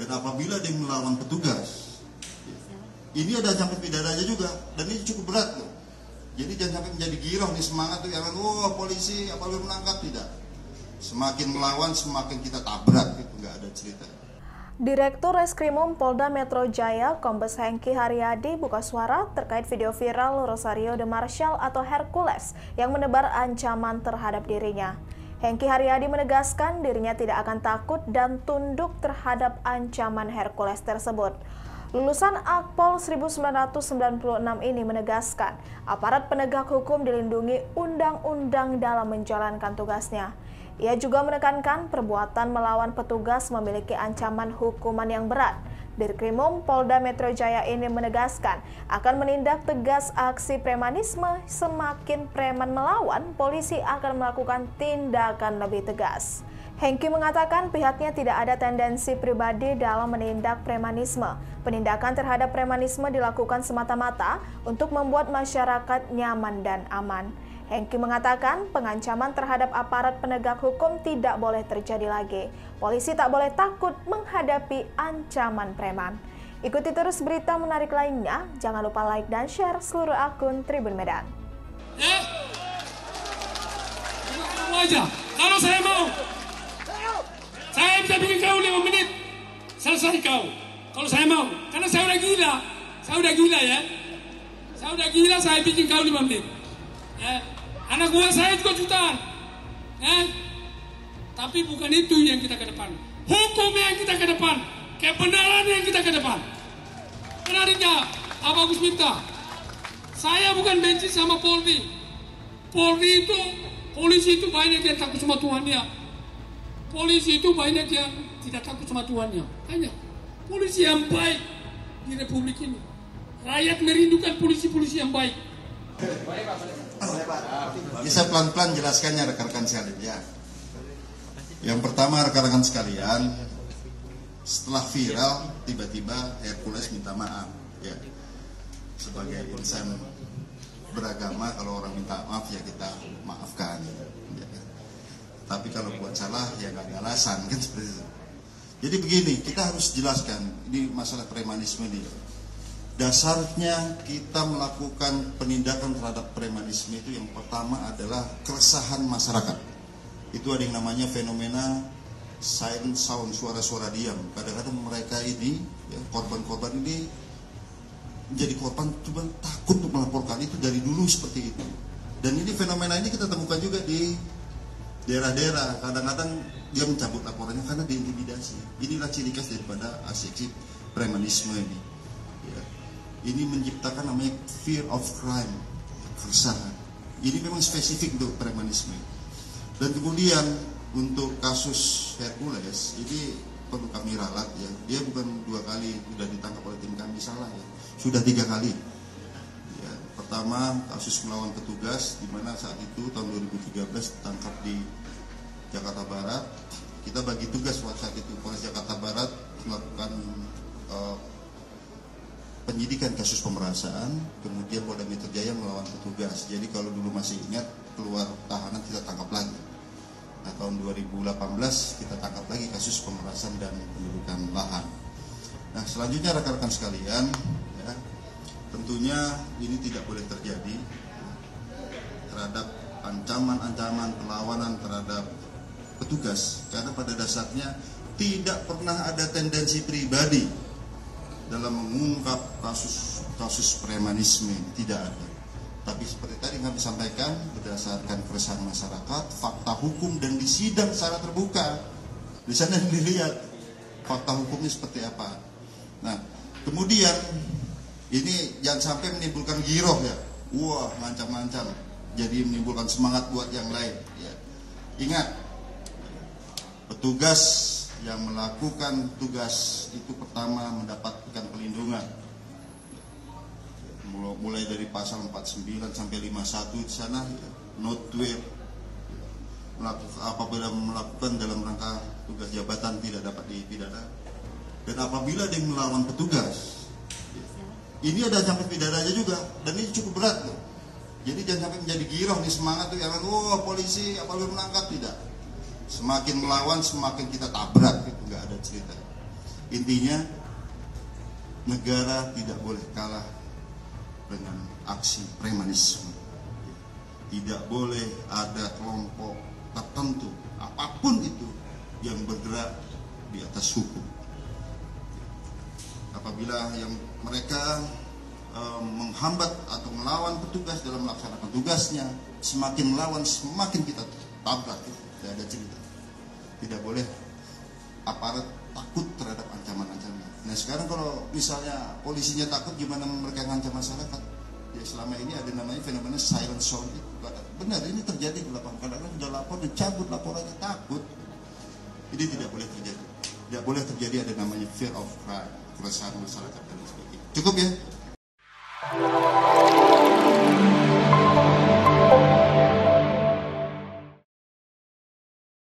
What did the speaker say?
Dan apabila dia melawan petugas, ini ada ancaman pidananya juga, dan ini cukup berat loh. Jadi jangan sampai menjadi giroh nih semangat tuh, jangan polisi apa belum menangkap, tidak. Semakin melawan semakin kita tabrak, gitu, nggak ada cerita. Direktur Reskrimum Polda Metro Jaya, Kombes Hengki Haryadi buka suara terkait video viral Rosario de Marshall atau Hercules yang menebar ancaman terhadap dirinya. Hengki Haryadi menegaskan dirinya tidak akan takut dan tunduk terhadap ancaman Hercules tersebut. Lulusan Akpol 1996 ini menegaskan aparat penegak hukum dilindungi undang-undang dalam menjalankan tugasnya. Ia juga menekankan perbuatan melawan petugas memiliki ancaman hukuman yang berat. Dirkrimum Polda Metro Jaya ini menegaskan akan menindak tegas aksi premanisme. Semakin preman melawan, polisi akan melakukan tindakan lebih tegas. Hengki mengatakan pihaknya tidak ada tendensi pribadi dalam menindak premanisme. Penindakan terhadap premanisme dilakukan semata-mata untuk membuat masyarakat nyaman dan aman. Hengki mengatakan pengancaman terhadap aparat penegak hukum tidak boleh terjadi lagi. Polisi tak boleh takut menghadapi ancaman preman. Ikuti terus berita menarik lainnya. Jangan lupa like dan share seluruh akun Tribun Medan. Aja. Kalau saya mau, saya bisa bikin kau 5 menit. Selesai kau. Kalau saya mau. Karena saya udah gila. Saya udah gila, saya bikin kau 5 menit. Ya. Anak buah saya juga jutaan. Ya. Tapi bukan itu yang kita ke depan. Hukum yang kita ke depan. Kebenaran yang kita ke depan. Benar enggak? Apa Agus minta? Saya bukan benci sama Polri. Polisi itu banyak yang takut sama Tuhannya. Polisi itu banyak yang tidak takut sama Tuhannya. Hanya polisi yang baik di Republik ini. Rakyat merindukan polisi-polisi yang baik. Bisa pelan-pelan jelaskannya rekan-rekan sekalian ya. Yang pertama rekan-rekan sekalian, setelah viral tiba-tiba Hercules minta maaf ya. Sebagai insan beragama, kalau orang minta maaf ya kita maafkan ya. Tapi kalau buat salah ya nggak ada alasan kan seperti itu. Jadi begini, kita harus jelaskan ini masalah premanisme ini. Dasarnya kita melakukan penindakan terhadap premanisme itu yang pertama adalah keresahan masyarakat. Itu ada yang namanya fenomena silent sound, suara-suara diam. Kadang-kadang mereka ini, ya, korban-korban ini menjadi korban cuma takut untuk melaporkan, itu dari dulu seperti itu. Dan ini fenomena ini kita temukan juga di daerah-daerah. Kadang-kadang dia mencabut laporannya karena diintimidasi. Inilah ciri khas daripada aksi premanisme ini. Ya. Ini menciptakan namanya fear of crime, keresahan. Ini memang spesifik untuk premanisme. Dan kemudian untuk kasus Hercules ini perlu kami ralat ya. Dia bukan 2 kali sudah ditangkap oleh tim kami, salah ya. Sudah 3 kali. Ya, pertama kasus melawan petugas di mana saat itu tahun 2013 ditangkap di Jakarta Barat. Kita bagi tugas saat itu Polres Jakarta Barat melakukan penyidikan kasus pemerasan, kemudian Polda Metro Jaya melawan petugas. Jadi kalau dulu masih ingat, keluar tahanan kita tangkap lagi. Nah, tahun 2018 kita tangkap lagi kasus pemerasan dan pendudukan lahan. Nah, selanjutnya rekan-rekan sekalian, ya, tentunya ini tidak boleh terjadi terhadap ancaman-ancaman perlawanan terhadap petugas, karena pada dasarnya tidak pernah ada tendensi pribadi dalam mengungkap kasus premanisme, tidak ada. Tapi seperti tadi kami sampaikan, berdasarkan keresahan masyarakat, fakta hukum dan di sidang secara terbuka, di sana dilihat fakta hukumnya seperti apa. Nah, kemudian ini jangan sampai menimbulkan giroh ya, wah ngancam-ngancam, jadi menimbulkan semangat buat yang lain. Ya. Ingat, petugas yang melakukan tugas itu pertama mendapatkan pelindungan. Mulai dari pasal 49 sampai 51 di sana, ya, not where apabila melakukan dalam rangka tugas jabatan tidak dapat dipidana. Dan apabila dia melawan petugas, ya, ini ada ancaman pidananya juga, dan ini cukup berat loh. Jadi jangan sampai menjadi giroh nih semangat tuh, jangan polisi apa belum menangkap, tidak. Semakin melawan semakin kita tabrak, itu nggak ada cerita. Intinya negara tidak boleh kalah dengan aksi premanisme. Tidak boleh ada kelompok tertentu apapun itu yang bergerak di atas hukum. Apabila yang mereka menghambat atau melawan petugas dalam melaksanakan tugasnya, semakin melawan semakin kita tabrak. Tidak ada cerita. Tidak boleh aparat takut terhadap ancaman-ancaman. Nah sekarang kalau misalnya polisinya takut, gimana mereka ngancam masyarakat? Ya selama ini ada namanya fenomena silent sound itu. Benar, ini terjadi di lapangan. Kadang-kadang sudah lapor, dicabut laporannya, takut. Ini tidak boleh terjadi. Tidak boleh terjadi ada namanya fear of crime, keresahan masyarakat dan sebagainya. Cukup ya?